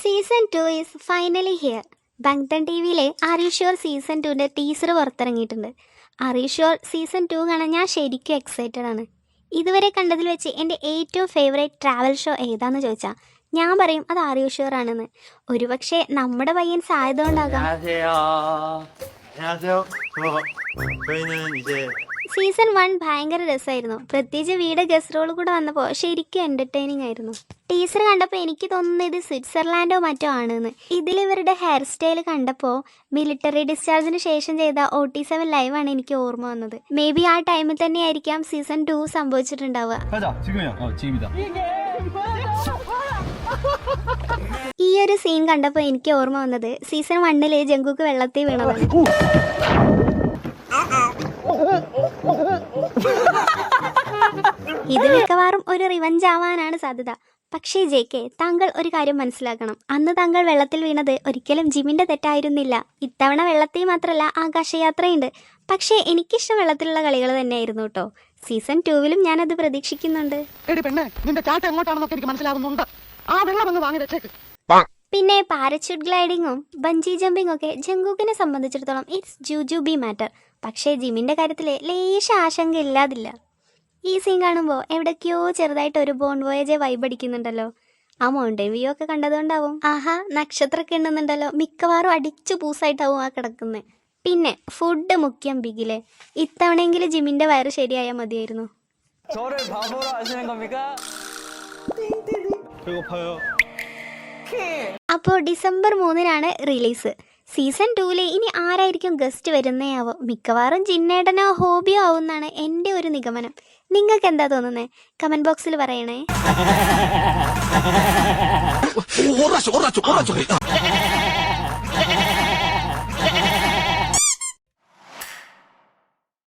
Season 2 is finally here. Bangtan ടി വിയിലെ are you sure season 2ൻ്റെ ടീസർ പുറത്തിറങ്ങിയിട്ടുണ്ട്. അറിഷ്യൂർ സീസൺ 2 കാണാൻ ഞാൻ ശരിക്കും എക്സൈറ്റഡ് ആണ്. ഇതുവരെ കണ്ടതിൽ വെച്ച് എൻ്റെ ഏറ്റവും ഫേവറേറ്റ് ട്രാവൽ ഷോ ഏതാന്ന് ചോദിച്ചാൽ ഞാൻ പറയും അത് അറിഷ്യൂർ ആണെന്ന്. ഒരുപക്ഷെ നമ്മുടെ പയ്യൻസ് ആയതുകൊണ്ടാകാം. സീസൺ 1 ഭയങ്കര രസമായിരുന്നു. പ്രത്യേകിച്ച് വീട് ഗസ്റ്റ് റോൾ കൂടെ വന്നപ്പോൾ ശരിക്കും എൻ്റർടൈനിങ് ആയിരുന്നു. ടീച്ചർ കണ്ടപ്പോൾ എനിക്ക് തോന്നുന്നത് ഇത് സ്വിറ്റ്സർലാൻഡോ മറ്റോ ആണെന്ന്. ഇതിലിവരുടെ ഹെയർ സ്റ്റൈൽ കണ്ടപ്പോൾ മിലിറ്ററി ഡിസ്ചാർജിന് ശേഷം ചെയ്ത OT7 ലൈവാണ് എനിക്ക് ഓർമ്മ വന്നത്. മേ ബി ആ ടൈമിൽ തന്നെ ആയിരിക്കാം സീസൺ 2 സംഭവിച്ചിട്ടുണ്ടാവുക. ഈ ഒരു സീൻ കണ്ടപ്പോൾ എനിക്ക് ഓർമ്മ വന്നത് സീസൺ 1 ജങ്കുക്ക് വെള്ളത്തിൽ വീണതാണ്. ഇത് മിക്കവാറും ഒരു റിവഞ്ച് ആവാനാണ് സാധ്യത. പക്ഷേ JK, താങ്കൾ ഒരു കാര്യം മനസ്സിലാക്കണം. അന്ന് താങ്കൾ വെള്ളത്തിൽ വീണത് ഒരിക്കലും ജിമിന്റെ തെറ്റായിരുന്നില്ല. ഇത്തവണ വെള്ളത്തിൽ മാത്രമല്ല ആകാശയാത്രയുണ്ട്. പക്ഷേ എനിക്കിഷ്ടം വെള്ളത്തിലുള്ള കളികൾ തന്നെയായിരുന്നു കേട്ടോ. സീസൺ 2 ഞാനത് പ്രതീക്ഷിക്കുന്നുണ്ട്. പിന്നെ പാരച്യൂട്ട് ഗ്ലൈഡിങ്ങും ബഞ്ചി ജമ്പിങ്ങും ഒക്കെ ജങ്കുക്കിനെ സംബന്ധിച്ചിടത്തോളം ഇറ്റ്സ് ജുജുബി മാറ്റർ. പക്ഷേ ജിമിന്റെ കാര്യത്തിൽ ലേശ ആശങ്ക ഇല്ലാതില്ല. ഈ സീൻ കാണുമ്പോൾ എവിടേക്കോ ചെറുതായിട്ട് ഒരു ബോൺ വോയേജ് വൈബ് അടിക്കുന്നുണ്ടല്ലോ. ആ മൗണ്ടൻ വ്യൂ ഒക്കെ കണ്ടതുകൊണ്ടാവും. ആഹാ, നക്ഷത്രമൊക്കെ ഉണ്ടെന്നുണ്ടല്ലോ. മിക്കവാറും അടിച്ചു പൂസായിട്ടാവും ആ കിടക്കുന്നത്. പിന്നെ ഫുഡ് മുഖ്യം ബിഗിലെ. ഇത്തവണയെങ്കിലും ജിമിന്റെ വയറ് ശരിയായാൽ മതിയായിരുന്നു. അപ്പോൾ ഡിസംബർ 3 റിലീസ്. സീസൺ 2 ഇനി ആരായിരിക്കും ഗസ്റ്റ് വരുന്നേയാവോ? മിക്കവാറും ജിന്നേടനോ ഹോബിയോ ആവുമെന്നാണ് എൻ്റെ ഒരു നിഗമനം. നിങ്ങൾക്ക് എന്താ തോന്നുന്നത്? കമന്റ് ബോക്സിൽ പറയണേ.